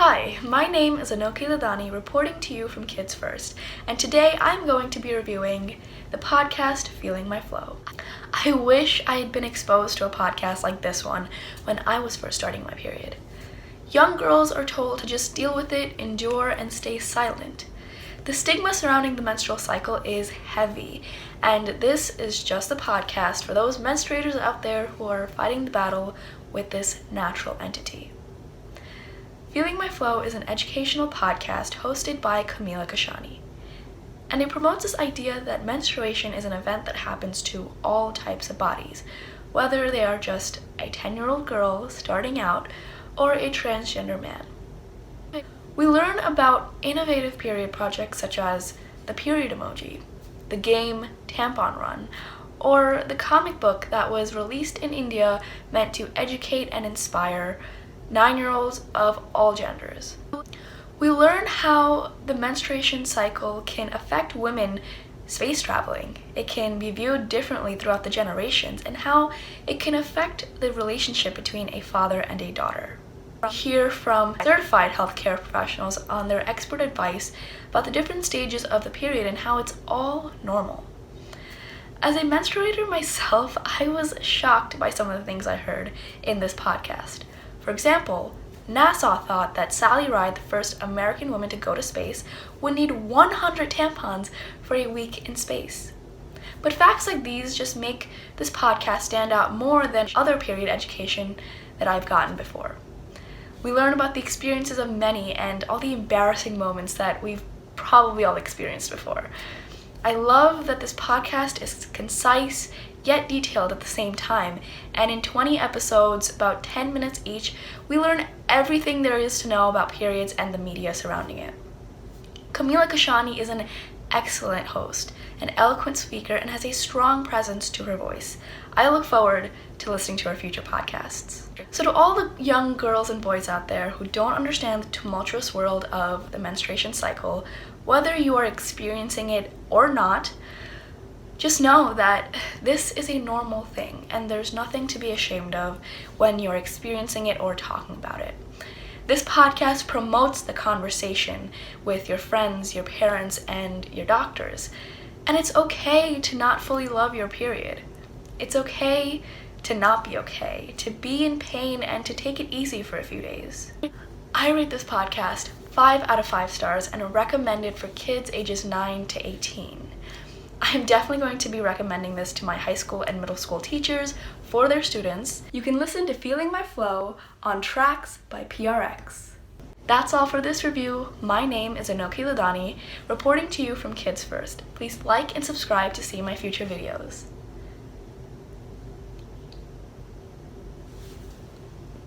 Hi, my name is Anoki Ladani, reporting to you from Kids First, and today I'm going to be reviewing the podcast Feeling My Flow. I wish I had been exposed to a podcast like this one when I was first starting my period. Young girls are told to just deal with it, endure, and stay silent. The stigma surrounding the menstrual cycle is heavy, and this is just a podcast for those menstruators out there who are fighting the battle with this natural entity. Feeling My Flow is an educational podcast hosted by Camila Kashani, and it promotes this idea that menstruation is an event that happens to all types of bodies, whether they are just a 10-year-old girl starting out or a transgender man. We learn about innovative period projects such as the period emoji, the game Tampon Run, or the comic book that was released in India meant to educate and inspire 9-year-olds of all genders. We learn how the menstruation cycle can affect women space traveling. It can be viewed differently throughout the generations, and how it can affect the relationship between a father and a daughter. We hear from certified healthcare professionals on their expert advice about the different stages of the period and how it's all normal. As a menstruator myself, I was shocked by some of the things I heard in this podcast. For example, NASA thought that Sally Ride, the first American woman to go to space, would need 100 tampons for a week in space. But facts like these just make this podcast stand out more than other period education that I've gotten before. We learn about the experiences of many and all the embarrassing moments that we've probably all experienced before. I love that this podcast is concise yet detailed at the same time, and in 20 episodes, about 10 minutes each, we learn everything there is to know about periods and the media surrounding it. Camila Kashani is an excellent host, an eloquent speaker, and has a strong presence to her voice. I look forward to listening to her future podcasts. So to all the young girls and boys out there who don't understand the tumultuous world of the menstruation cycle, whether you are experiencing it or not, just know that this is a normal thing, and there's nothing to be ashamed of when you're experiencing it or talking about it. This podcast promotes the conversation with your friends, your parents, and your doctors. And it's okay to not fully love your period. It's okay to not be okay, to be in pain, and to take it easy for a few days. I rate this podcast 5 out of 5 stars and recommend it for kids ages 9 to 18. I'm definitely going to be recommending this to my high school and middle school teachers for their students. You can listen to Feeling My Flow on Tracks by PRX. That's all for this review. My name is Anoki Ladani, reporting to you from Kids First. Please like and subscribe to see my future videos.